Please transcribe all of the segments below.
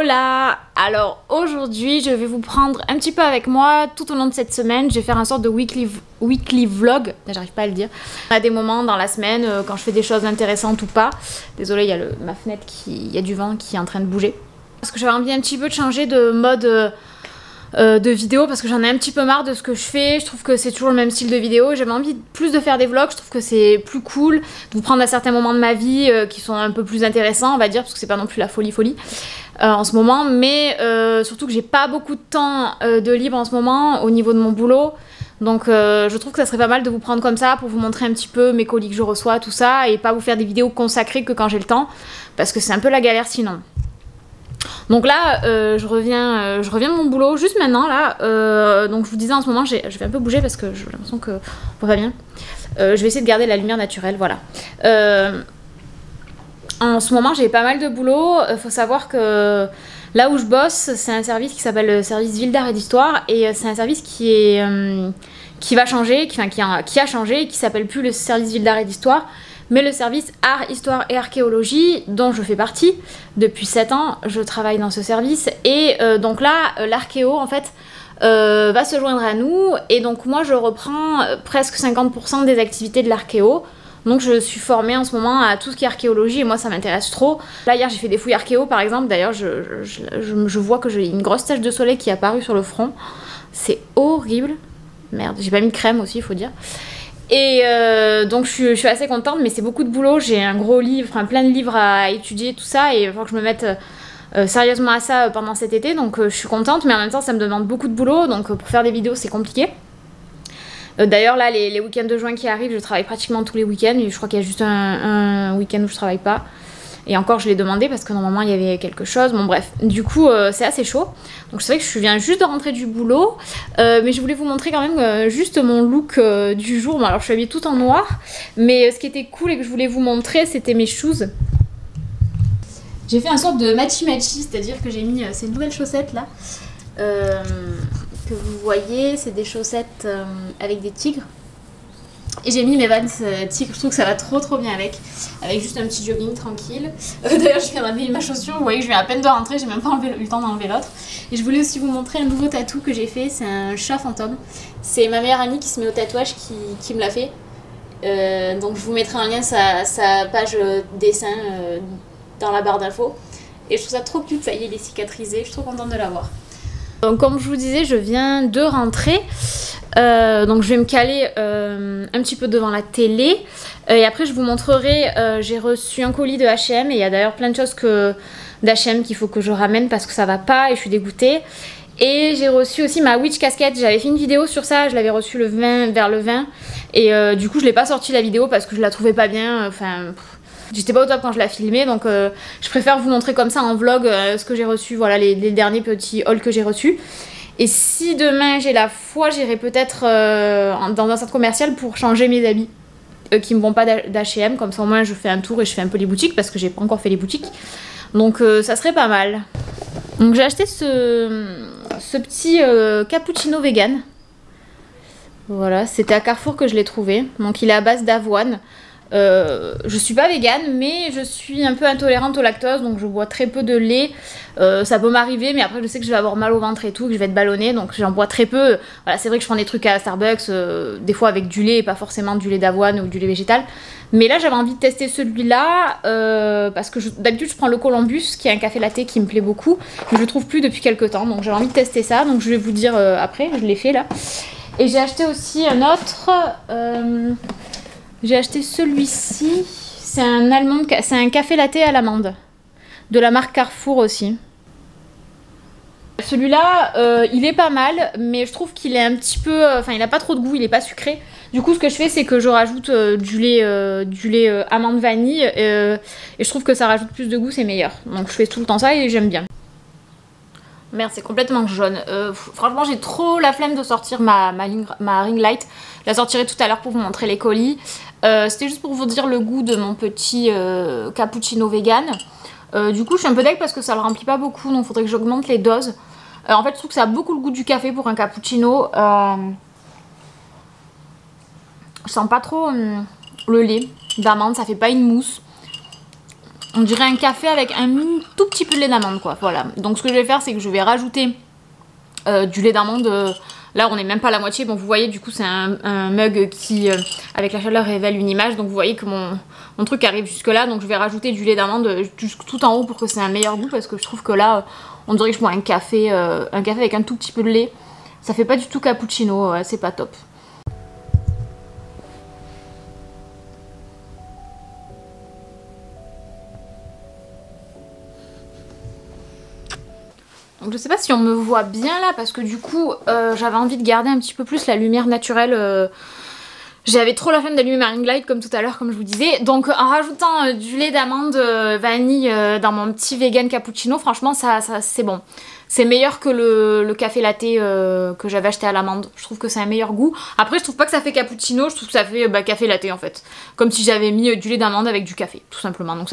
Hola! Alors aujourd'hui je vais vous prendre un petit peu avec moi tout au long de cette semaine. Je vais faire un sorte de weekly vlog, j'arrive pas à le dire. À des moments dans la semaine quand je fais des choses intéressantes ou pas. Désolée, il y a ma fenêtre il y a du vent qui est en train de bouger. Parce que j'avais envie un petit peu de changer de mode de vidéo parce que j'en ai un petit peu marre de ce que je fais. Je trouve que c'est toujours le même style de vidéo. J'avais envie plus de faire des vlogs, je trouve que c'est plus cool de vous prendre à certains moments de ma vie qui sont un peu plus intéressants on va dire, parce que c'est pas non plus la folie en ce moment, mais surtout que j'ai pas beaucoup de temps de libre en ce moment au niveau de mon boulot. Donc je trouve que ça serait pas mal de vous prendre comme ça pour vous montrer un petit peu mes colis que je reçois, tout ça, et pas vous faire des vidéos consacrées que quand j'ai le temps, parce que c'est un peu la galère sinon. Donc là, je reviens de mon boulot juste maintenant là. Donc je vous disais en ce moment, je vais un peu bouger parce que j'ai l'impression que on va pas bien. Je vais essayer de garder la lumière naturelle, voilà. En ce moment, j'ai pas mal de boulot. Faut savoir que là où je bosse, c'est un service qui s'appelle le service Ville d'Art et d'Histoire, et c'est un service qui va changer, qui a changé, qui s'appelle plus le service Ville d'Art et d'Histoire, mais le service Art, Histoire et Archéologie, dont je fais partie. Depuis 7 ans, je travaille dans ce service. Et donc là, l'archéo, en fait, va se joindre à nous. Et donc moi, je reprends presque 50% des activités de l'archéo. Donc je suis formée en ce moment à tout ce qui est archéologie, et moi, ça m'intéresse trop. Là, hier, j'ai fait des fouilles archéo, par exemple. D'ailleurs, je vois que j'ai une grosse tache de soleil qui est apparue sur le front. C'est horrible. Merde, j'ai pas mis de crème aussi, il faut dire. Et donc je suis assez contente, mais c'est beaucoup de boulot. J'ai un gros livre, enfin plein de livres à étudier, tout ça, et il faut que je me mette sérieusement à ça pendant cet été. Donc je suis contente, mais en même temps ça me demande beaucoup de boulot, donc pour faire des vidéos c'est compliqué. D'ailleurs là les week-ends de juin qui arrivent, je travaille pratiquement tous les week-ends. Je crois qu'il y a juste un week-end où je travaille pas. Et encore je l'ai demandé parce que normalement il y avait quelque chose. Bon bref, du coup c'est assez chaud. Donc c'est vrai que je viens juste de rentrer du boulot. Mais je voulais vous montrer quand même juste mon look du jour. Bon alors je suis habillée tout en noir. Mais ce qui était cool et que je voulais vous montrer, c'était mes shoes. J'ai fait un sorte de matchy-matchy, c'est-à-dire que j'ai mis ces nouvelles chaussettes là. Que vous voyez, c'est des chaussettes avec des tigres. Et j'ai mis mes Vans tigres, je trouve que ça va trop bien avec juste un petit jogging tranquille. D'ailleurs je viens d'enlever ma chaussure, vous voyez que je viens à peine de rentrer, j'ai même pas eu le temps d'enlever l'autre. Et je voulais aussi vous montrer un nouveau tatou que j'ai fait, c'est un chat fantôme. C'est ma meilleure amie qui se met au tatouage qui me l'a fait. Donc je vous mettrai en lien sa page dessin dans la barre d'infos. Et je trouve ça trop cute, ça y est, il est cicatrisé, je suis trop contente de l'avoir. Donc comme je vous disais, je viens de rentrer. Donc je vais me caler un petit peu devant la télé et après je vous montrerai, j'ai reçu un colis de H&M et il y a d'ailleurs plein de choses d'H&M qu'il faut que je ramène parce que ça va pas et je suis dégoûtée. Et j'ai reçu aussi ma witch casquette, j'avais fait une vidéo sur ça, je l'avais reçue vers le 20 et du coup je l'ai pas sorti la vidéo parce que je la trouvais pas bien, enfin... J'étais pas au top quand je la filmais, donc je préfère vous montrer comme ça en vlog ce que j'ai reçu, voilà les derniers petits hauls que j'ai reçus. Et si demain j'ai la foi, j'irai peut-être dans un centre commercial pour changer mes habits qui me vont pas d'H&M, comme ça au moins je fais un tour et je fais un peu les boutiques parce que j'ai pas encore fait les boutiques. Donc ça serait pas mal. Donc j'ai acheté ce petit cappuccino vegan. Voilà, c'était à Carrefour que je l'ai trouvé. Donc il est à base d'avoine. Je suis pas végane, mais je suis un peu intolérante au lactose, donc je bois très peu de lait. Ça peut m'arriver, mais après je sais que je vais avoir mal au ventre et tout, que je vais être ballonnée, donc j'en bois très peu. Voilà, c'est vrai que je prends des trucs à Starbucks, des fois avec du lait et pas forcément du lait d'avoine ou du lait végétal. Mais là j'avais envie de tester celui-là parce que d'habitude je prends le Columbus, qui est un café latte qui me plaît beaucoup, mais je le trouve plus depuis quelques temps, donc j'avais envie de tester ça, donc je vais vous dire après, je l'ai fait là. Et j'ai acheté aussi un autre. J'ai acheté celui-ci, c'est un café latte à l'amande, de la marque Carrefour aussi. Celui-là, il est pas mal, mais je trouve qu'il est un petit peu... Enfin, il a pas trop de goût, il est pas sucré. Du coup, ce que je fais, c'est que je rajoute du lait amande vanille, et je trouve que ça rajoute plus de goût, c'est meilleur. Donc je fais tout le temps ça et j'aime bien. Merde, c'est complètement jaune. Franchement, j'ai trop la flemme de sortir ma ring light. Je la sortirai tout à l'heure pour vous montrer les colis. C'était juste pour vous dire le goût de mon petit cappuccino vegan. Du coup, je suis un peu deg parce que ça le remplit pas beaucoup, donc il faudrait que j'augmente les doses. En fait, je trouve que ça a beaucoup le goût du café pour un cappuccino. Je sens pas trop le lait d'amande, ça fait pas une mousse. On dirait un café avec un tout petit peu de lait d'amande quoi, voilà. Donc ce que je vais faire c'est que je vais rajouter du lait d'amande, là on n'est même pas à la moitié, bon vous voyez du coup c'est un mug qui avec la chaleur révèle une image, donc vous voyez que mon truc arrive jusque là, donc je vais rajouter du lait d'amande tout en haut pour que c'est un meilleur goût, parce que je trouve que là on dirait que je bois un café avec un tout petit peu de lait, ça fait pas du tout cappuccino, c'est pas top. Donc je sais pas si on me voit bien là parce que du coup j'avais envie de garder un petit peu plus la lumière naturelle. J'avais trop la flemme d'allumer ma ring light comme tout à l'heure comme je vous disais. Donc en rajoutant du lait d'amande vanille dans mon petit vegan cappuccino, franchement ça c'est bon. C'est meilleur que le café latte que j'avais acheté à l'amande. Je trouve que c'est un meilleur goût. Après je trouve pas que ça fait cappuccino, je trouve que ça fait café latte en fait. Comme si j'avais mis du lait d'amande avec du café tout simplement. Donc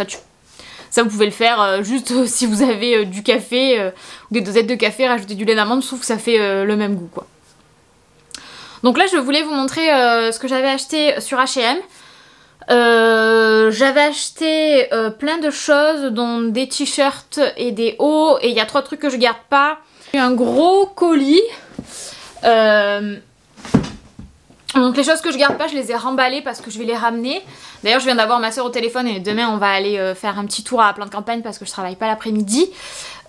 ça vous pouvez le faire juste si vous avez du café ou des dosettes de café, rajouter du lait d'amande, je trouve que ça fait le même goût quoi. Donc là je voulais vous montrer ce que j'avais acheté sur H&M. J'avais acheté plein de choses dont des t-shirts et des hauts, et il y a 3 trucs que je garde pas. J'ai un gros colis. Donc les choses que je garde pas, je les ai remballées parce que je vais les ramener. D'ailleurs je viens d'avoir ma soeur au téléphone et demain on va aller faire un petit tour à Plante Campagne parce que je travaille pas l'après-midi.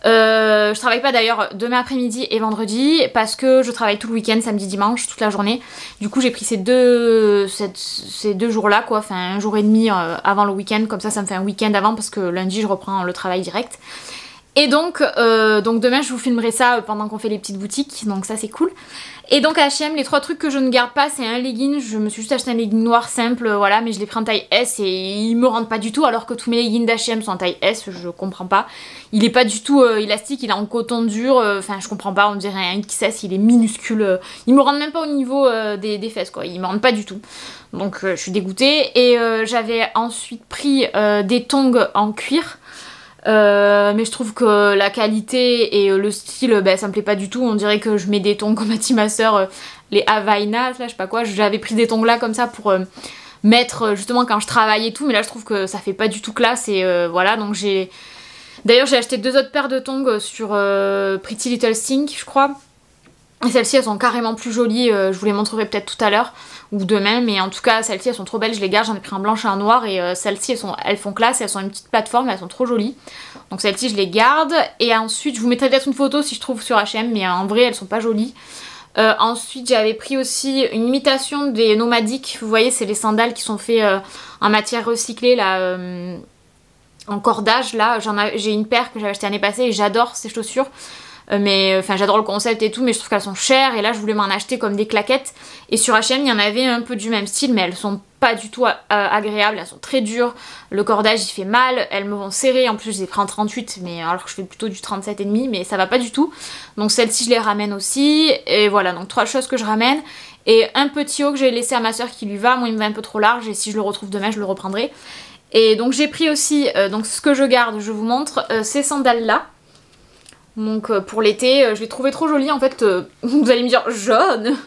Je travaille pas d'ailleurs demain après-midi et vendredi parce que je travaille tout le week-end, samedi, dimanche, toute la journée. Du coup j'ai pris ces deux jours-là quoi, enfin un jour et demi avant le week-end, comme ça me fait un week-end avant parce que lundi je reprends le travail direct. Et donc demain je vous filmerai ça pendant qu'on fait les petites boutiques, donc ça c'est cool. Et donc à H&M, les 3 trucs que je ne garde pas, c'est un legging. Je me suis juste acheté un legging noir simple, voilà, mais je l'ai pris en taille S et il me rentre pas du tout, alors que tous mes leggings d'H&M sont en taille S, je comprends pas. Il est pas du tout élastique, il est en coton dur, enfin je comprends pas, on dirait un XS, il est minuscule. Il me rentre même pas au niveau des fesses quoi, il me rentre pas du tout. Donc je suis dégoûtée. Et j'avais ensuite pris des tongs en cuir. Mais je trouve que la qualité et le style ça me plaît pas du tout, on dirait que je mets des tongs comme a dit ma soeur, les Havaianas là je sais pas quoi, j'avais pris des tongs là comme ça pour mettre justement quand je travaille et tout, mais là je trouve que ça fait pas du tout classe et voilà, donc d'ailleurs j'ai acheté 2 autres paires de tongs sur Pretty Little Thing je crois. Et celles-ci elles sont carrément plus jolies, je vous les montrerai peut-être tout à l'heure ou demain, mais en tout cas celles-ci elles sont trop belles, je les garde, j'en ai pris un blanche et un noir et celles-ci elles font classe, elles sont une petite plateforme, elles sont trop jolies. Donc celles-ci je les garde et ensuite je vous mettrai peut-être une photo si je trouve sur H&M, mais en vrai elles sont pas jolies. Ensuite j'avais pris aussi une imitation des nomadiques, vous voyez c'est les sandales qui sont faits en matière recyclée là, en cordage là, j'ai une paire que j'avais achetée l'année passée et j'adore ces chaussures. Mais enfin j'adore le concept et tout, mais je trouve qu'elles sont chères et là je voulais m'en acheter comme des claquettes et sur H&M il y en avait un peu du même style, mais elles sont pas du tout agréables, elles sont très dures, le cordage il fait mal, elles me vont serrer, en plus je les ai pris en 38 mais alors que je fais plutôt du 37,5, mais ça va pas du tout, donc celles-ci je les ramène aussi. Et voilà, donc 3 choses que je ramène et un petit haut que j'ai laissé à ma soeur qui lui va, moi il me va un peu trop large et si je le retrouve demain je le reprendrai. Et donc j'ai pris aussi, donc ce que je garde, je vous montre, ces sandales là. Donc pour l'été, je les trouvais trop jolies en fait, vous allez me dire jaune,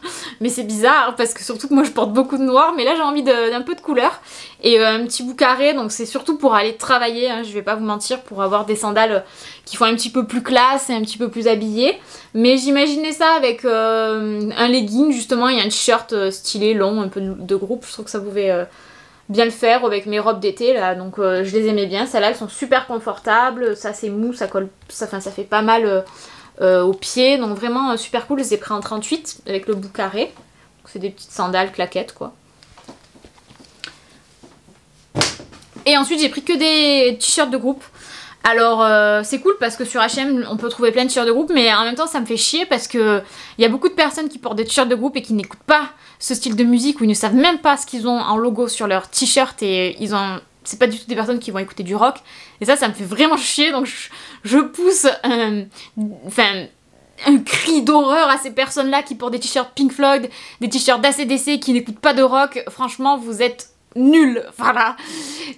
mais c'est bizarre parce que surtout que moi je porte beaucoup de noir, mais là j'ai envie d'un peu de couleur. Et un petit bout carré, donc c'est surtout pour aller travailler, hein, je vais pas vous mentir, pour avoir des sandales qui font un petit peu plus classe et un petit peu plus habillées. Mais j'imaginais ça avec un legging justement et un t-shirt stylé, long, un peu de groupe, je trouve que ça pouvait... bien le faire avec mes robes d'été là, donc je les aimais bien. Celles-là elles sont super confortables, ça c'est mou, ça colle, ça fait pas mal aux pieds, donc vraiment super cool. Je les ai pris en 38 avec le bout carré, c'est des petites sandales claquettes quoi. Et ensuite j'ai pris que des t-shirts de groupe. Alors c'est cool parce que sur H&M on peut trouver plein de t-shirts de groupe, mais en même temps ça me fait chier parce que il y a beaucoup de personnes qui portent des t-shirts de groupe et qui n'écoutent pas ce style de musique, ou ils ne savent même pas ce qu'ils ont en logo sur leur t-shirt et c'est pas du tout des personnes qui vont écouter du rock, et ça me fait vraiment chier, donc je pousse un cri d'horreur à ces personnes-là qui portent des t-shirts Pink Floyd, des t-shirts d'ACDC, qui n'écoutent pas de rock. Franchement vous êtes nuls, voilà,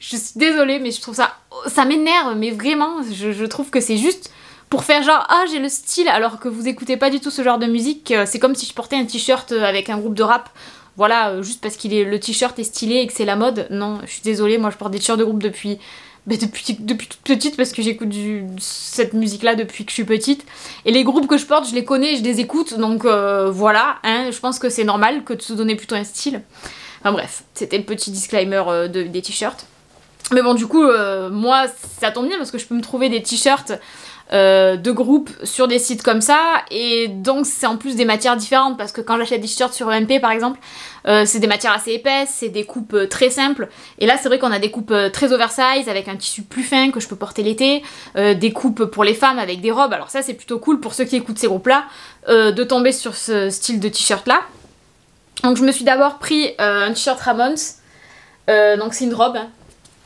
je suis désolée mais je trouve ça m'énerve, mais vraiment je trouve que c'est juste pour faire genre ah j'ai le style, alors que vous écoutez pas du tout ce genre de musique. C'est comme si je portais un t-shirt avec un groupe de rap, voilà, juste parce le t-shirt est stylé et que c'est la mode. Non, je suis désolée, moi je porte des t-shirts de groupe depuis depuis toute petite parce que j'écoute cette musique-là depuis que je suis petite. Et les groupes que je porte, je les connais, je les écoute, donc voilà, hein, je pense que c'est normal que de se donner plutôt un style. Enfin bref, c'était le petit disclaimer des t-shirts. Mais bon, du coup, moi, ça tombe bien parce que je peux me trouver des t-shirts de groupe sur des sites comme ça, et donc c'est en plus des matières différentes parce que quand j'achète des t-shirts sur EMP par exemple, c'est des matières assez épaisses, c'est des coupes très simples, et là c'est vrai qu'on a des coupes très oversize avec un tissu plus fin que je peux porter l'été, des coupes pour les femmes avec des robes, alors ça c'est plutôt cool pour ceux qui écoutent ces groupes là, de tomber sur ce style de t-shirt là. Donc je me suis d'abord pris un t-shirt Ramones, donc c'est une robe, hein.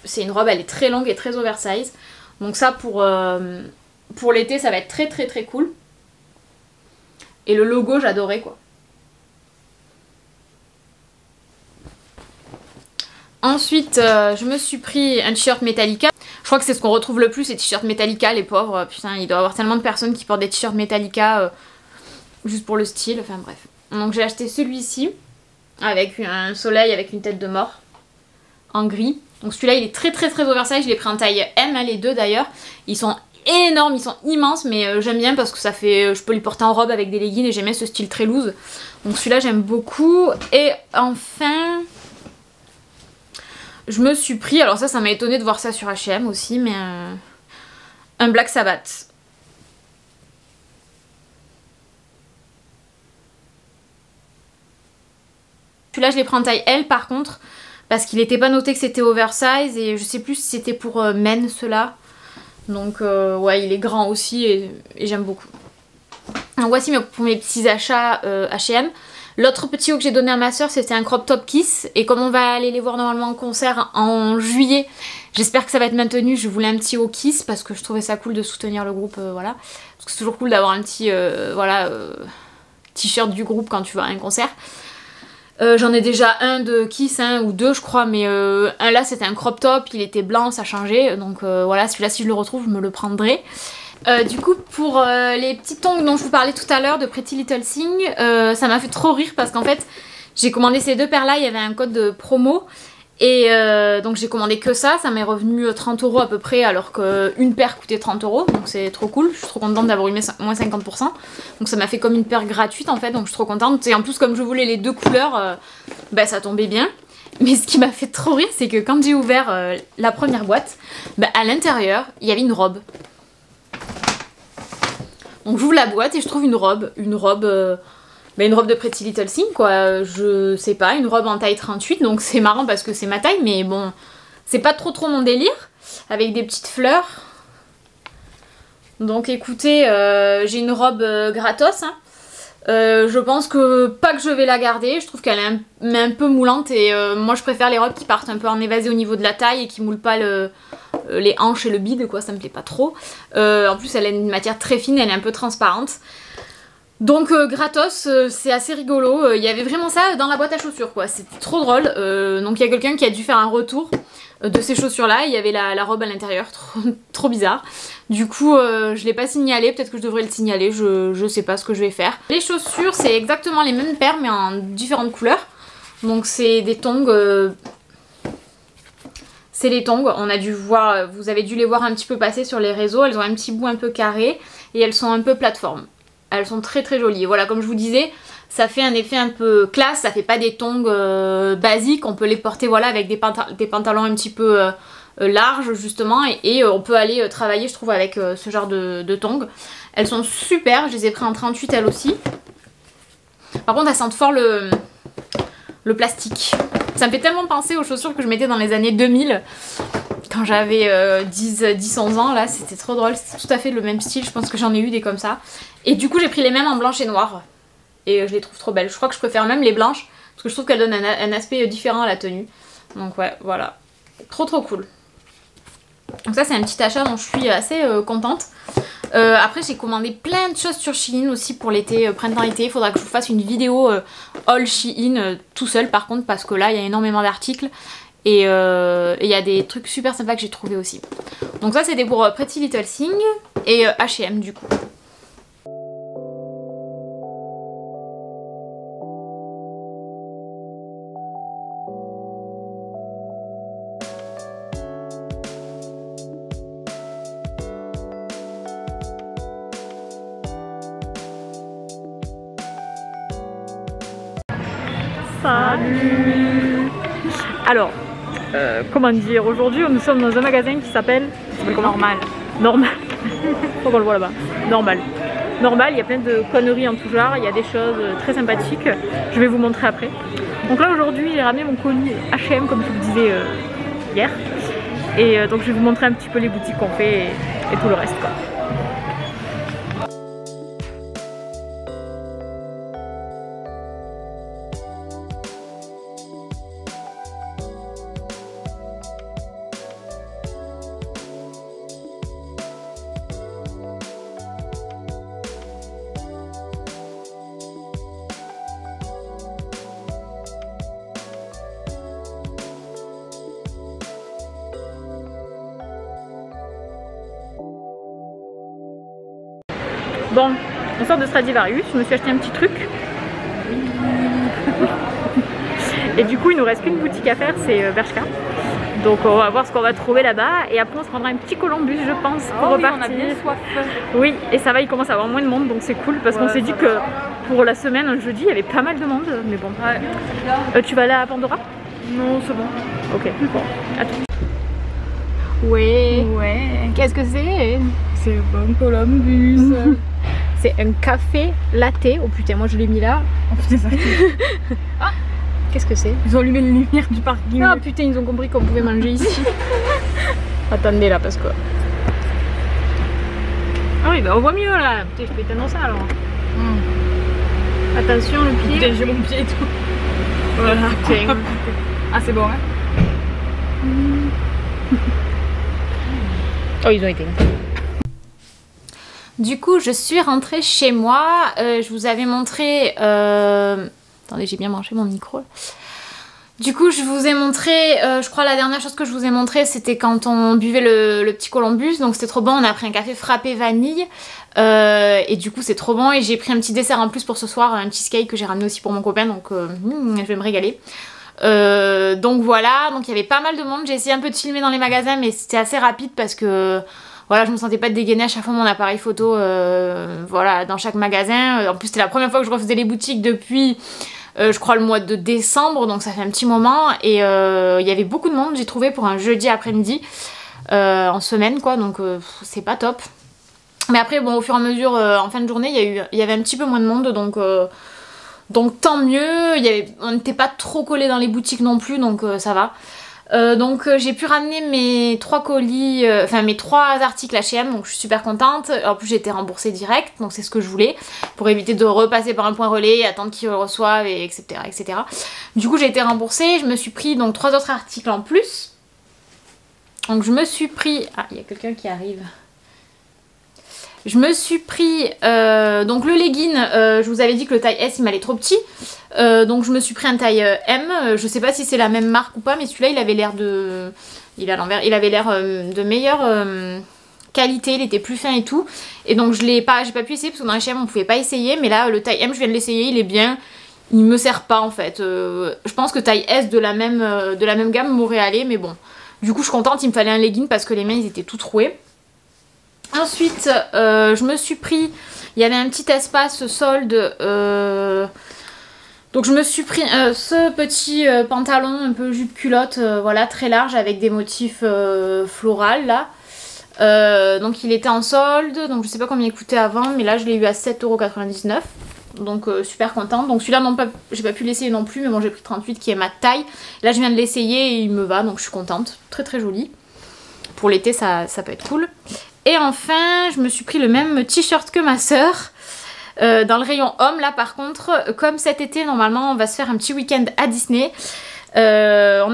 C'est une robe, elle est très longue et très oversize, donc ça pour l'été, ça va être très très très cool. Et le logo, j'adorais quoi. Ensuite, je me suis pris un t-shirt Metallica. Je crois que c'est ce qu'on retrouve le plus, les t-shirts Metallica, les pauvres. Putain, il doit y avoir tellement de personnes qui portent des t-shirts Metallica juste pour le style. Enfin bref. Donc j'ai acheté celui-ci, avec un soleil, avec une tête de mort, en gris. Donc celui-là, il est très très très oversize. Je l'ai pris en taille M, hein, les deux d'ailleurs. Ils sont énormes, ils sont immenses, mais j'aime bien parce que ça fait, je peux les porter en robe avec des leggings et j'aime bien ce style très loose. Donc celui-là j'aime beaucoup. Et enfin, je me suis pris, alors ça m'a étonné de voir ça sur H&M aussi, mais un Black Sabbath. Celui-là je l'ai pris en taille L par contre, parce qu'il n'était pas noté que c'était oversize et je sais plus si c'était pour men ceux-là. Donc ouais, il est grand aussi et j'aime beaucoup. Donc voici pour mes petits achats H&M. L'autre petit haut que j'ai donné à ma soeur, c'était un crop top Kiss. Et comme on va aller les voir normalement en concert en juillet, j'espère que ça va être maintenu. Je voulais un petit haut Kiss parce que je trouvais ça cool de soutenir le groupe, voilà. Parce que c'est toujours cool d'avoir un petit t-shirt du groupe quand tu vas à un concert. J'en ai déjà un de Kiss, ou deux je crois, mais un là c'était un crop top, il était blanc, ça changeait, donc voilà, celui-là si je le retrouve je me le prendrai. Du coup pour les petits tongs dont je vous parlais tout à l'heure de Pretty Little Thing, ça m'a fait trop rire parce qu'en fait j'ai commandé ces deux paires là, il y avait un code de promo. Et donc j'ai commandé que ça m'est revenu 30 € à peu près alors qu'une paire coûtait 30 €, donc c'est trop cool, je suis trop contente d'avoir eu moins 50%, donc ça m'a fait comme une paire gratuite en fait, donc je suis trop contente, et en plus comme je voulais les deux couleurs, bah ça tombait bien. Mais ce qui m'a fait trop rire c'est que quand j'ai ouvert la première boîte, bah à l'intérieur il y avait une robe. Donc j'ouvre la boîte et je trouve une robe de Pretty Little Thing quoi, je sais pas, une robe en taille 38, donc c'est marrant parce que c'est ma taille, mais bon, c'est pas trop mon délire, avec des petites fleurs. Donc écoutez, j'ai une robe gratos, hein. Je pense pas que je vais la garder, je trouve qu'elle est un peu moulante et moi je préfère les robes qui partent un peu en évasé au niveau de la taille et qui moulent pas les hanches et le bide quoi, ça me plaît pas trop. En plus elle a une matière très fine, elle est un peu transparente. Donc gratos, c'est assez rigolo, il y avait vraiment ça dans la boîte à chaussures quoi, c'était trop drôle. Donc il y a quelqu'un qui a dû faire un retour de ces chaussures là, il y avait la robe à l'intérieur, trop bizarre. Du coup je l'ai pas signalé, peut-être que je devrais le signaler, je sais pas ce que je vais faire. Les chaussures c'est exactement les mêmes paires mais en différentes couleurs. Donc c'est des tongs, c'est les tongs, on a dû voir, vous avez dû les voir un petit peu passer sur les réseaux, elles ont un petit bout un peu carré et elles sont un peu plateforme. Elles sont très jolies. Et voilà, comme je vous disais, ça fait un effet un peu classe, ça fait pas des tongs basiques, on peut les porter voilà, avec des pantalons un petit peu larges justement, et on peut aller travailler je trouve avec ce genre de tongs. Elles sont super, je les ai pris en 38 elles aussi. Par contre elles sentent fort le plastique. Ça me fait tellement penser aux chaussures que je mettais dans les années 2000. Quand j'avais 10-11 ans, là, c'était trop drôle, c'était tout à fait le même style, je pense que j'en ai eu des comme ça. Et du coup, j'ai pris les mêmes en blanche et noir, et je les trouve trop belles. Je crois que je préfère même les blanches, parce que je trouve qu'elles donnent un aspect différent à la tenue. Donc ouais, voilà, trop cool. Donc ça, c'est un petit achat dont je suis assez contente. Après, j'ai commandé plein de choses sur Shein aussi pour l'été, printemps-été. Il faudra que je vous fasse une vidéo haul Shein, tout seul par contre, parce que là, il y a énormément d'articles. Et il y a des trucs super sympas que j'ai trouvé aussi. Donc ça c'était pour Pretty Little Thing et H&M du coup. Salut. Alors, comment dire, aujourd'hui nous sommes dans un magasin qui s'appelle Normal. Normal. Faut qu'on le voit là-bas. Normal. Normal, il y a plein de conneries en tout genre, il y a des choses très sympathiques. Je vais vous montrer après. Donc là aujourd'hui j'ai ramené mon colis H&M comme je vous disais hier. Et donc je vais vous montrer un petit peu les boutiques qu'on fait et tout le reste quoi. Bon, on sort de Stradivarius, je me suis acheté un petit truc. Et du coup il nous reste qu'une boutique à faire, c'est Bershka. Donc on va voir ce qu'on va trouver là-bas et après on se prendra un petit Columbus je pense pour repartir. On a bien soif. Oui, et ça va, il commence à avoir moins de monde donc c'est cool parce qu'on s'est dit que pour la semaine, un jeudi, il y avait pas mal de monde, mais bon. Ouais. Tu vas aller à Pandora? Non, c'est bon. Ok, bon, à tout. Ouais. Qu'est-ce que c'est? C'est bon Columbus. C'est un café latte. Oh putain, moi je l'ai mis là. Oh putain, ça. Ah, qu'est-ce que c'est? Ils ont allumé les lumières du parking. Ah putain, ils ont compris qu'on pouvait manger ici. Attendez là, parce que... Ah oui, bah on voit mieux là. Putain, je peux éteindre ça alors. Attention, le pied. Putain, j'ai mon pied et tout. Voilà. Putain. Ah, c'est bon, hein? Oh, ils ont été. Du coup, je suis rentrée chez moi. Je vous avais montré... Attendez, j'ai bien branché mon micro. Du coup, je vous ai montré... je crois la dernière chose que je vous ai montré, c'était quand on buvait le petit Columbus. Donc c'était trop bon. On a pris un café frappé vanille. Et du coup, c'est trop bon. Et j'ai pris un petit dessert en plus pour ce soir. Un cheesecake que j'ai ramené aussi pour mon copain. Donc je vais me régaler. Donc voilà. Donc il y avait pas mal de monde. J'ai essayé un peu de filmer dans les magasins. Mais c'était assez rapide parce que... Voilà, je me sentais pas de dégainer à chaque fois mon appareil photo voilà, dans chaque magasin. En plus, c'était la première fois que je refaisais les boutiques depuis, je crois, le mois de décembre. Donc ça fait un petit moment. Et il y avait beaucoup de monde, j'ai trouvé, pour un jeudi après-midi. En semaine, quoi. Donc c'est pas top. Mais après, bon, au fur et à mesure, en fin de journée, il y avait un petit peu moins de monde. Donc tant mieux. On n'était pas trop collés dans les boutiques non plus. Donc ça va. Donc j'ai pu ramener mes 3 colis, enfin mes 3 articles H&M, donc je suis super contente. En plus j'ai été remboursée direct, donc c'est ce que je voulais, pour éviter de repasser par un point relais, attendre qu'ils le reçoivent, et etc., etc. Du coup j'ai été remboursée, je me suis pris donc 3 autres articles en plus. Donc je me suis pris... Ah, il y a quelqu'un qui arrive. Je me suis pris donc le legging, je vous avais dit que le taille S il m'allait trop petit. Donc je me suis pris un taille M, je sais pas si c'est la même marque ou pas, mais celui-là il avait l'air de... Il est à l'envers, il avait l'air de meilleure qualité, il était plus fin et tout. Et donc j'ai pas pu essayer parce que dans les H&M on pouvait pas essayer, mais là le taille M je viens de l'essayer, il est bien. Il me sert pas en fait. Je pense que taille S de la même gamme m'aurait allé, mais bon. Du coup je suis contente, il me fallait un legging parce que les mains ils étaient tout troués. Ensuite, je me suis pris, il y avait un petit espace solde, donc je me suis pris ce petit pantalon un peu jupe culotte, voilà, très large avec des motifs floraux là. Donc il était en solde, donc je sais pas combien il coûtait avant, mais là je l'ai eu à 7,99 €, donc super contente. Donc celui-là, j'ai pas pu l'essayer non plus, mais bon j'ai pris 38 qui est ma taille. Là je viens de l'essayer et il me va, donc je suis contente, très très joli. Pour l'été ça peut être cool. Et enfin, je me suis pris le même t-shirt que ma sœur. Dans le rayon homme, là par contre, comme cet été, normalement, on va se faire un petit week-end à Disney. On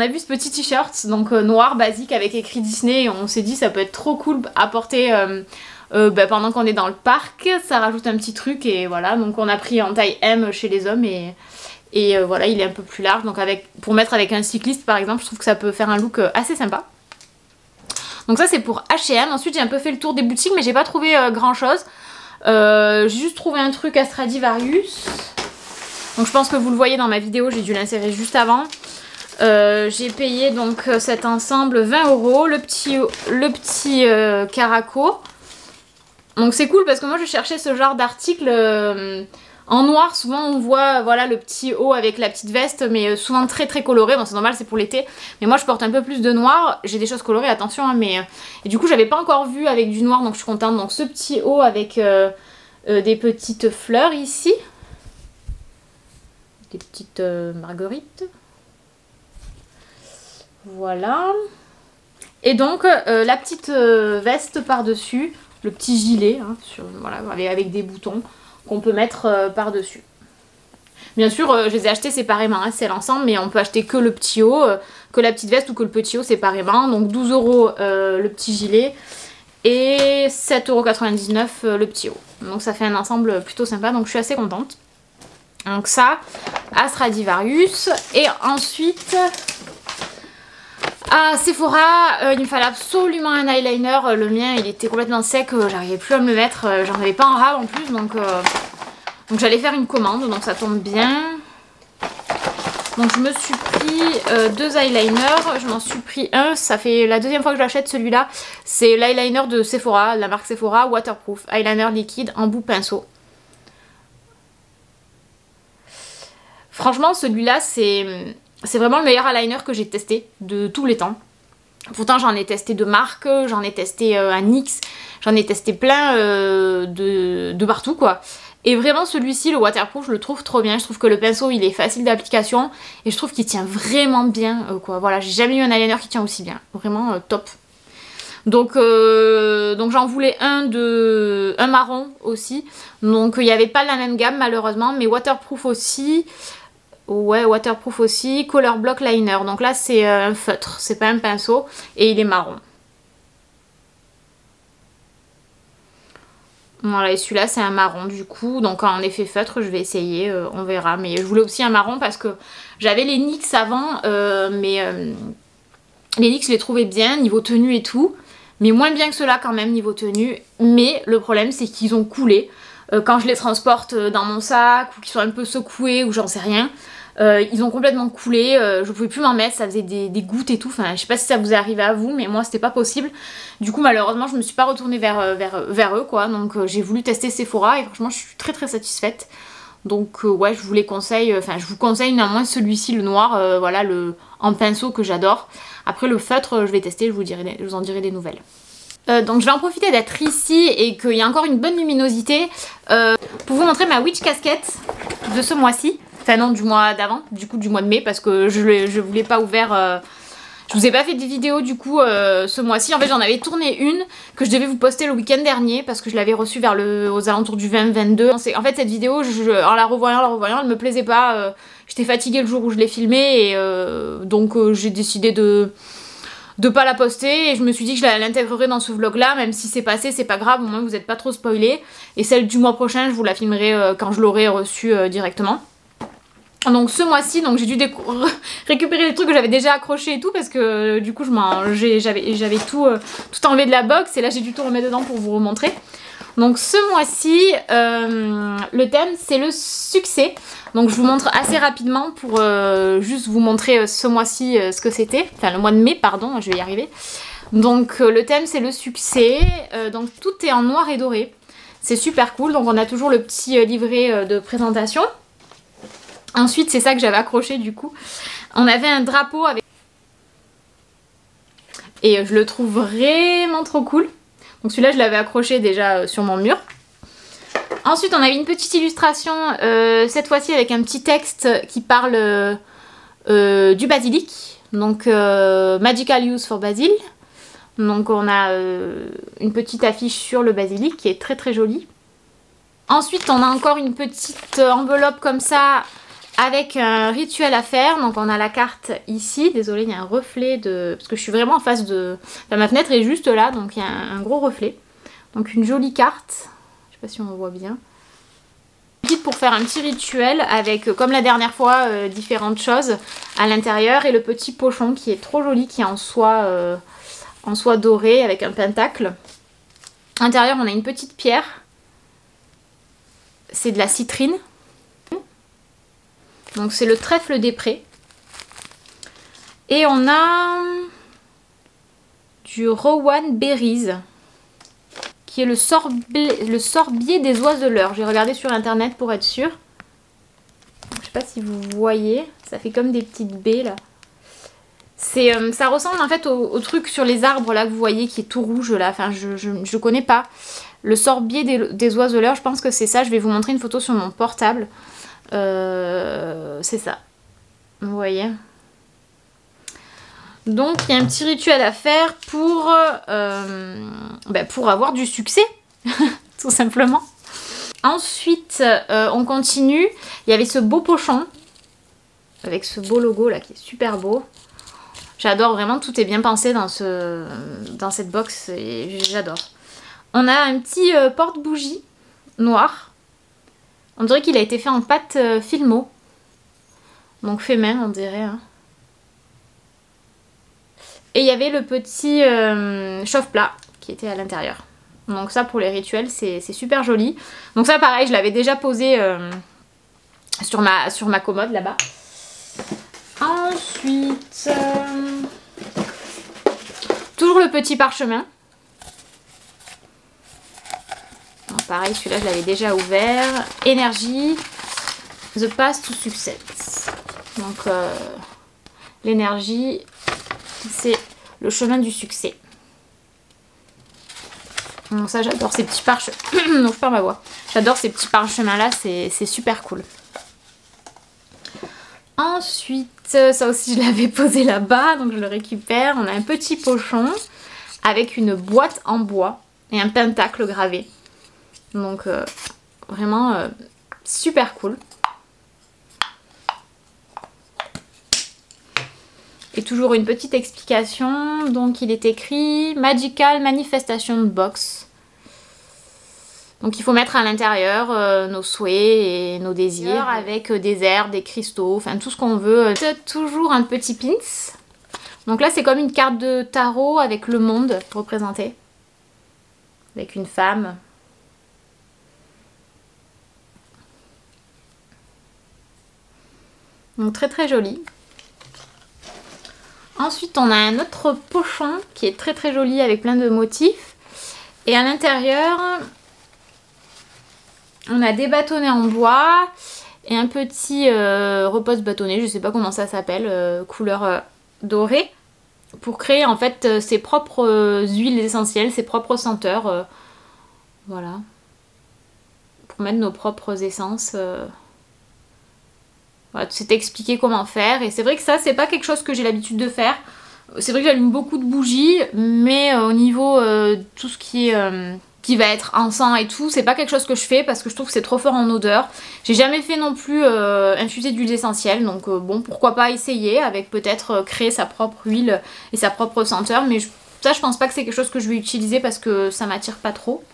a vu ce petit t-shirt, donc noir, basique, avec écrit Disney. Et on s'est dit, ça peut être trop cool à porter pendant qu'on est dans le parc. Ça rajoute un petit truc et voilà. Donc on a pris en taille M chez les hommes et voilà, il est un peu plus large. Donc pour mettre avec un cycliste, par exemple, je trouve que ça peut faire un look assez sympa. Donc ça c'est pour H&M. Ensuite j'ai un peu fait le tour des boutiques mais j'ai pas trouvé grand chose. J'ai juste trouvé un truc à Stradivarius. Donc je pense que vous le voyez dans ma vidéo, j'ai dû l'insérer juste avant. J'ai payé donc cet ensemble 20 €, le petit caraco. Donc c'est cool parce que moi je cherchais ce genre d'article En noir, souvent on voit voilà, le petit haut avec la petite veste, mais souvent très très coloré. Bon, c'est normal, c'est pour l'été. Mais moi, je porte un peu plus de noir. J'ai des choses colorées, attention. Hein, mais et du coup, j'avais pas encore vu avec du noir, donc je suis contente. Donc, ce petit haut avec des petites fleurs ici. Des petites marguerites. Voilà. Et donc, la petite veste par-dessus. Le petit gilet, hein, voilà, avec des boutons qu'on peut mettre par-dessus. Bien sûr, je les ai achetés séparément, hein, c'est l'ensemble, mais on peut acheter que le petit haut, que la petite veste ou que le petit haut séparément. Donc 12 € le petit gilet et 7,99 € le petit haut. Donc ça fait un ensemble plutôt sympa, donc je suis assez contente. Donc ça, à Stradivarius. Et ensuite... à Sephora, il me fallait absolument un eyeliner. Le mien, il était complètement sec, j'arrivais plus à me le mettre. J'en avais pas en rab en plus, donc j'allais faire une commande, donc ça tombe bien. Donc je me suis pris 2 eyeliners, je m'en suis pris un, ça fait la deuxième fois que j'achète celui-là. C'est l'eyeliner de Sephora, la marque Sephora, waterproof, eyeliner liquide, embout pinceau. Franchement, celui-là, c'est vraiment le meilleur eyeliner que j'ai testé de tous les temps. Pourtant, j'en ai testé de marques, j'en ai testé à NYX, j'en ai testé plein de partout, quoi. Et vraiment, celui-ci, le waterproof, je le trouve trop bien. Je trouve que le pinceau, il est facile d'application et je trouve qu'il tient vraiment bien, quoi. Voilà, j'ai jamais eu un eyeliner qui tient aussi bien. Vraiment top. Donc j'en voulais un marron aussi. Donc il n'y avait pas la même gamme, malheureusement, mais waterproof aussi. Ouais, waterproof aussi, color block liner. Donc là, c'est un feutre, c'est pas un pinceau. Et il est marron. Voilà, et celui-là, c'est un marron du coup. Donc en effet feutre, je vais essayer, on verra. Mais je voulais aussi un marron parce que j'avais les NYX avant. Les NYX, je les trouvais bien, niveau tenue et tout. Mais moins bien que ceux-là quand même, niveau tenue. Mais le problème, c'est qu'ils ont coulé. Quand je les transporte dans mon sac, ou qu'ils sont un peu secoués, ou j'en sais rien. Ils ont complètement coulé, je pouvais plus m'en mettre, ça faisait des gouttes et tout, enfin je sais pas si ça vous est arrivé à vous, mais moi c'était pas possible. Du coup malheureusement je me suis pas retournée vers eux quoi, donc j'ai voulu tester Sephora et franchement je suis très très satisfaite. Donc ouais, je vous conseille néanmoins celui-ci, le noir, voilà, en pinceau que j'adore. Après le feutre je vais tester, je vous en dirai des nouvelles. Donc je vais en profiter d'être ici et qu'il y a encore une bonne luminosité pour vous montrer ma witch casquette de ce mois-ci. Enfin non, du mois d'avant, du coup du mois de mai, parce que je vous l'ai pas ouvert, je vous ai pas fait de vidéo du coup ce mois-ci. En fait j'en avais tourné une que je devais vous poster le week-end dernier parce que je l'avais reçue aux alentours du 20-22. En fait cette vidéo, en la revoyant, elle me plaisait pas, j'étais fatiguée le jour où je l'ai filmée et donc j'ai décidé de pas la poster et je me suis dit que je l'intégrerai dans ce vlog là, même si c'est passé, c'est pas grave, au moins vous n'êtes pas trop spoilés. Et celle du mois prochain, je vous la filmerai quand je l'aurai reçue directement. Donc ce mois-ci, j'ai dû récupérer les trucs que j'avais déjà accrochés et tout parce que du coup j'avais tout enlevé de la box et là j'ai dû tout remettre dedans pour vous remontrer. Donc ce mois-ci, le thème c'est le succès. Donc je vous montre assez rapidement pour juste vous montrer ce mois-ci ce que c'était. Enfin le mois de mai, pardon, je vais y arriver. Donc le thème c'est le succès. Donc tout est en noir et doré. C'est super cool. Donc on a toujours le petit livret de présentation. Ensuite, c'est ça que j'avais accroché du coup. On avait un drapeau avec... Et je le trouve vraiment trop cool. Donc celui-là, je l'avais accroché déjà sur mon mur. Ensuite, on avait une petite illustration, cette fois-ci avec un petit texte qui parle du basilic. Donc, Magical Use for Basil. Donc on a une petite affiche sur le basilic qui est très très jolie. Ensuite, on a encore une petite enveloppe comme ça avec un rituel à faire. Donc on a la carte ici, désolée il y a un reflet parce que je suis vraiment en face de... Enfin, ma fenêtre est juste là, donc il y a un gros reflet. Donc une jolie carte, je sais pas si on voit bien. Kit pour faire un petit rituel avec, comme la dernière fois, différentes choses à l'intérieur. Et le petit pochon qui est trop joli, qui est en soie dorée avec un pentacle. À l'intérieur on a une petite pierre. C'est de la citrine. Donc c'est le trèfle des prés. Et on a du Rowan Berries qui est le sorbier des oiseleurs. J'ai regardé sur internet pour être sûre. Je sais pas si vous voyez, ça fait comme des petites baies là. Ça ressemble en fait au truc sur les arbres là que vous voyez qui est tout rouge là. Enfin, je connais pas. Le sorbier des oiseleurs, je pense que c'est ça. Je vais vous montrer une photo sur mon portable. C'est ça. Vous voyez. Donc il y a un petit rituel à faire pour avoir du succès, tout simplement. Ensuite, on continue. Il y avait ce beau pochon, avec ce beau logo là qui est super beau. J'adore vraiment, tout est bien pensé dans cette box et j'adore. On a un petit porte-bougie noir. On dirait qu'il a été fait en pâte Filmo. Donc fait main, on dirait. Hein. Et il y avait le petit chauffe-plat qui était à l'intérieur. Donc ça pour les rituels c'est super joli. Donc ça pareil je l'avais déjà posé sur ma commode là-bas. Ensuite toujours le petit parchemin. Donc, pareil celui-là je l'avais déjà ouvert. Énergie, the path to success. Donc l'énergie c'est le chemin du succès. Donc ça j'adore ces petits parchemins. Donc je perds ma voix. J'adore ces petits parchemins là, c'est super cool. Ensuite, ça aussi je l'avais posé là-bas, donc je le récupère. On a un petit pochon avec une boîte en bois et un pentacle gravé. Donc vraiment super cool. Et toujours une petite explication, donc il est écrit Magical Manifestation Box. Donc il faut mettre à l'intérieur nos souhaits et nos désirs avec des herbes, des cristaux, enfin tout ce qu'on veut. Toujours un petit pins. Donc là c'est comme une carte de tarot avec le monde représenté. Avec une femme. Donc très très joli. Ensuite on a un autre pochon qui est très très joli avec plein de motifs. Et à l'intérieur on a des bâtonnets en bois et un petit repose bâtonnet, je sais pas comment ça s'appelle, couleur dorée. Pour créer en fait ses propres huiles essentielles, ses propres senteurs. Voilà. Pour mettre nos propres essences. Voilà, c'est expliqué comment faire. Et c'est vrai que ça, c'est pas quelque chose que j'ai l'habitude de faire. C'est vrai que j'allume beaucoup de bougies, mais au niveau tout ce qui va être encens et tout, c'est pas quelque chose que je fais parce que je trouve que c'est trop fort en odeur. J'ai jamais fait non plus infuser d'huile essentielle, donc bon, pourquoi pas essayer avec peut-être créer sa propre huile et sa propre senteur, mais ça je pense pas que c'est quelque chose que je vais utiliser parce que ça m'attire pas trop.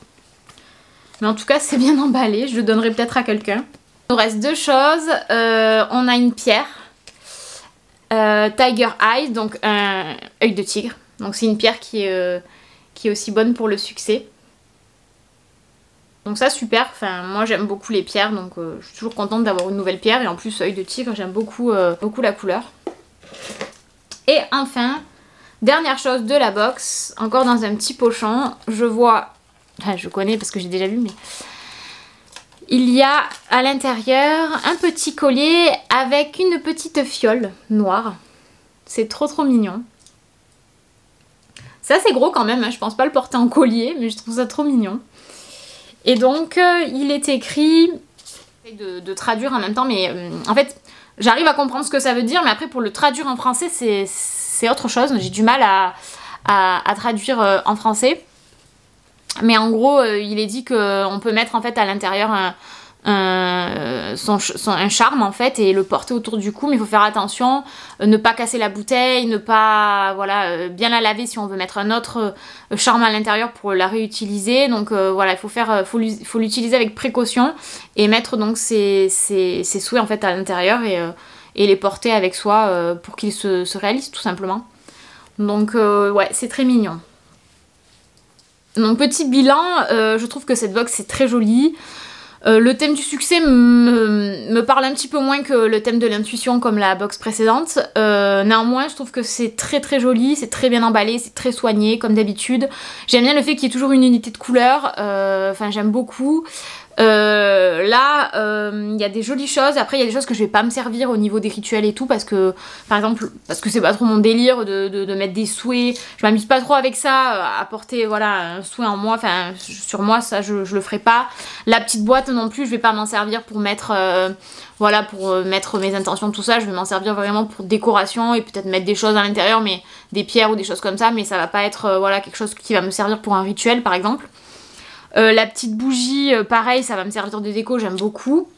Mais en tout cas c'est bien emballé, je le donnerai peut-être à quelqu'un. Il nous reste deux choses, on a une pierre, Tiger Eyes, donc un œil de tigre. Donc c'est une pierre qui est aussi bonne pour le succès. Donc ça super, enfin moi j'aime beaucoup les pierres, donc je suis toujours contente d'avoir une nouvelle pierre. Et en plus œil de tigre, j'aime beaucoup la couleur. Et enfin, dernière chose de la box, encore dans un petit pochon, je vois, enfin je connais parce que j'ai déjà vu, mais il y a à l'intérieur un petit collier avec une petite fiole noire. C'est trop trop mignon. C'est assez gros quand même, hein. Je pense pas le porter en collier, mais je trouve ça trop mignon. Et donc il est écrit, de traduire en même temps, mais en fait j'arrive à comprendre ce que ça veut dire, mais après pour le traduire en français c'est autre chose. J'ai du mal à traduire en français. Mais en gros, il est dit qu'on peut mettre en fait à l'intérieur un charme en fait et le porter autour du cou, mais il faut faire attention, ne pas casser la bouteille, ne pas bien la laver si on veut mettre un autre charme à l'intérieur pour la réutiliser. Donc voilà, faut l'utiliser avec précaution et mettre donc ses souhaits en fait à l'intérieur et les porter avec soi pour qu'ils se réalisent tout simplement. Donc ouais, c'est très mignon. Donc petit bilan, je trouve que cette box est très jolie. Le thème du succès me parle un petit peu moins que le thème de l'intuition comme la box précédente. Néanmoins, je trouve que c'est très très joli, c'est très bien emballé, c'est très soigné comme d'habitude. J'aime bien le fait qu'il y ait toujours une unité de couleur, enfin j'aime beaucoup. Là, il y a des jolies choses. Après, il y a des choses que je vais pas me servir au niveau des rituels et tout parce que, par exemple, parce que c'est pas trop mon délire de mettre des souhaits. Je m'amuse pas trop avec ça, à porter voilà un souhait en moi, enfin sur moi, ça je le ferai pas. La petite boîte non plus, je vais pas m'en servir pour mettre voilà, pour mettre mes intentions, tout ça. Je vais m'en servir vraiment pour décoration et peut-être mettre des choses à l'intérieur, mais des pierres ou des choses comme ça, mais ça va pas être voilà quelque chose qui va me servir pour un rituel par exemple. La petite bougie, pareil, ça va me servir de déco, j'aime beaucoup.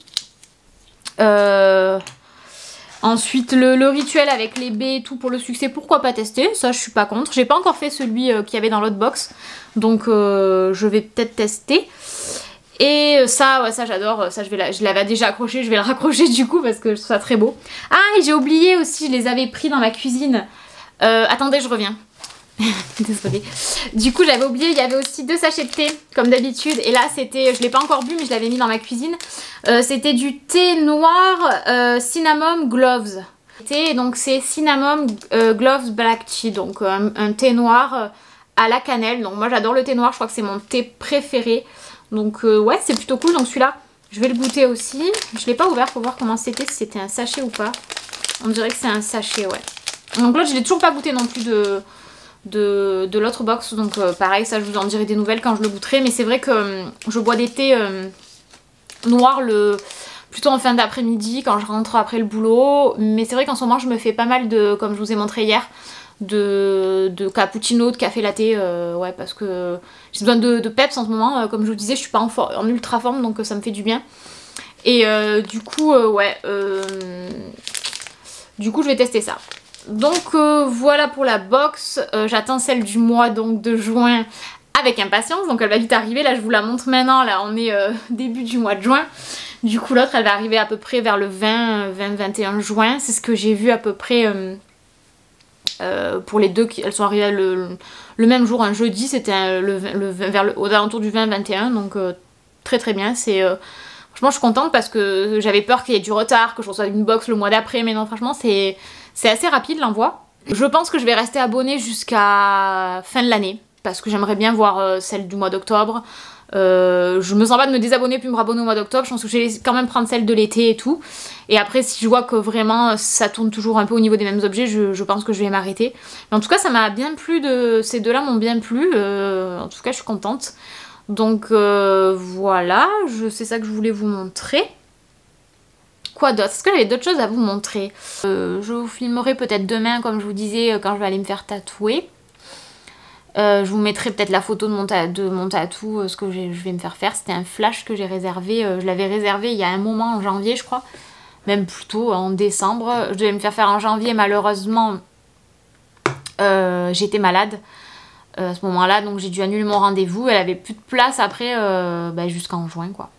Ensuite, le rituel avec les baies et tout pour le succès, pourquoi pas tester? Ça, je suis pas contre. J'ai pas encore fait celui qu'il y avait dans l'autre box, donc je vais peut-être tester. Et ça, ouais, ça j'adore. Ça, je l'avais déjà accroché, je vais le raccrocher du coup parce que je trouve ça très beau. Ah, et j'ai oublié aussi, je les avais pris dans ma cuisine. Attendez, je reviens. Désolée. Du coup j'avais oublié, il y avait aussi 2 sachets de thé comme d'habitude et là c'était, je l'ai pas encore bu mais je l'avais mis dans ma cuisine. C'était du thé noir cinnamon gloves. Et donc c'est cinnamon gloves black tea, donc un thé noir à la cannelle. Donc moi j'adore le thé noir, je crois que c'est mon thé préféré. Donc ouais, c'est plutôt cool. Donc celui-là je vais le goûter aussi. Je l'ai pas ouvert pour voir comment c'était, si c'était un sachet ou pas. On dirait que c'est un sachet, ouais. Donc là je l'ai toujours pas goûté non plus de l'autre box, donc pareil, ça je vous en dirai des nouvelles quand je le goûterai, mais c'est vrai que je bois des thés noirs plutôt en fin d'après-midi quand je rentre après le boulot, mais c'est vrai qu'en ce moment je me fais pas mal de, comme je vous ai montré hier, de cappuccino, de café latte, ouais, parce que j'ai besoin de peps en ce moment, comme je vous disais je suis pas en ultra forme, donc ça me fait du bien. Et du coup ouais, du coup je vais tester ça. Donc voilà pour la box, j'attends celle du mois donc de juin avec impatience, donc elle va vite arriver, là je vous la montre maintenant, là on est début du mois de juin, du coup l'autre elle va arriver à peu près vers le 20-21 juin, c'est ce que j'ai vu à peu près pour les deux, elles sont arrivées le même jour, un jeudi, c'était aux alentours du 20-21, donc très très bien, c'est... Franchement je suis contente parce que j'avais peur qu'il y ait du retard, que je reçoive une box le mois d'après, mais non franchement c'est assez rapide l'envoi. Je pense que je vais rester abonnée jusqu'à fin de l'année parce que j'aimerais bien voir celle du mois d'octobre. Je me sens pas de me désabonner puis me rabonner au mois d'octobre, je pense que je vais quand même prendre celle de l'été et tout. Et après si je vois que vraiment ça tourne toujours un peu au niveau des mêmes objets, je pense que je vais m'arrêter. Mais en tout cas ça m'a bien plu, ces deux là m'ont bien plu, en tout cas je suis contente. Donc voilà, c'est ça que je voulais vous montrer. Quoi d'autre? Est-ce que j'avais d'autres choses à vous montrer? Je vous filmerai peut-être demain, comme je vous disais, quand je vais aller me faire tatouer. Je vous mettrai peut-être la photo de mon tatou, ce que je vais me faire faire. C'était un flash que j'ai réservé, je l'avais réservé il y a un moment, en janvier je crois. Même plutôt en décembre. Je devais me faire faire en janvier, malheureusement j'étais malade. À ce moment-là, donc j'ai dû annuler mon rendez-vous. Elle avait plus de place après jusqu'en juin quoi.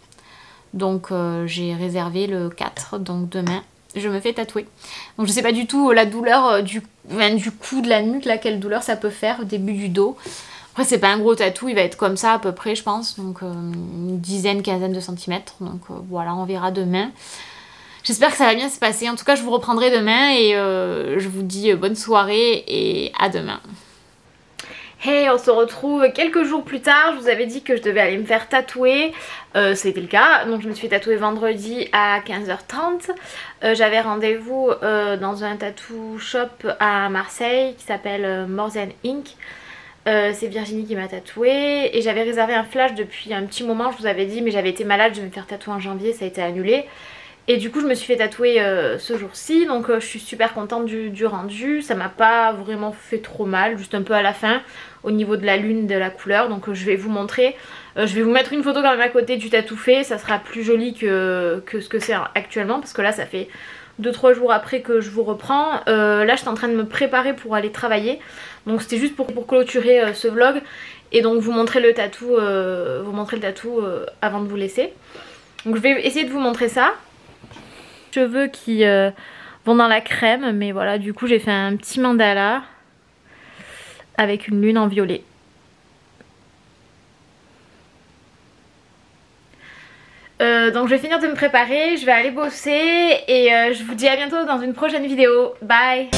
Donc j'ai réservé le 4, donc demain je me fais tatouer. Donc je sais pas du tout la douleur du cou, de la nuque, là, quelle douleur ça peut faire au début du dos. Après c'est pas un gros tatou, il va être comme ça à peu près je pense, donc une quinzaine de centimètres. Donc voilà, on verra demain. J'espère que ça va bien se passer. En tout cas je vous reprendrai demain et je vous dis bonne soirée et à demain. Hey, on se retrouve quelques jours plus tard. Je vous avais dit que je devais aller me faire tatouer. C'était le cas. Donc je me suis fait tatouer vendredi à 15h30. J'avais rendez-vous dans un tattoo shop à Marseille qui s'appelle More Than Ink. C'est Virginie qui m'a tatoué. Et j'avais réservé un flash depuis un petit moment, je vous avais dit, mais j'avais été malade, je vais me faire tatouer en janvier, ça a été annulé. Et du coup je me suis fait tatouer ce jour-ci, donc je suis super contente du rendu. Ça m'a pas vraiment fait trop mal, juste un peu à la fin au niveau de la lune, de la couleur. Donc je vais vous montrer, je vais vous mettre une photo quand même à côté du tatou fait. Ça sera plus joli que ce que c'est actuellement, parce que là ça fait 2-3 jours après que je vous reprends. Là j'étais en train de me préparer pour aller travailler, donc c'était juste pour clôturer ce vlog et donc vous montrer le tatou, avant de vous laisser. Donc je vais essayer de vous montrer ça. Cheveux qui vont dans la crème, mais voilà, du coup j'ai fait un petit mandala avec une lune en violet. Donc je vais finir de me préparer, je vais aller bosser et je vous dis à bientôt dans une prochaine vidéo. Bye!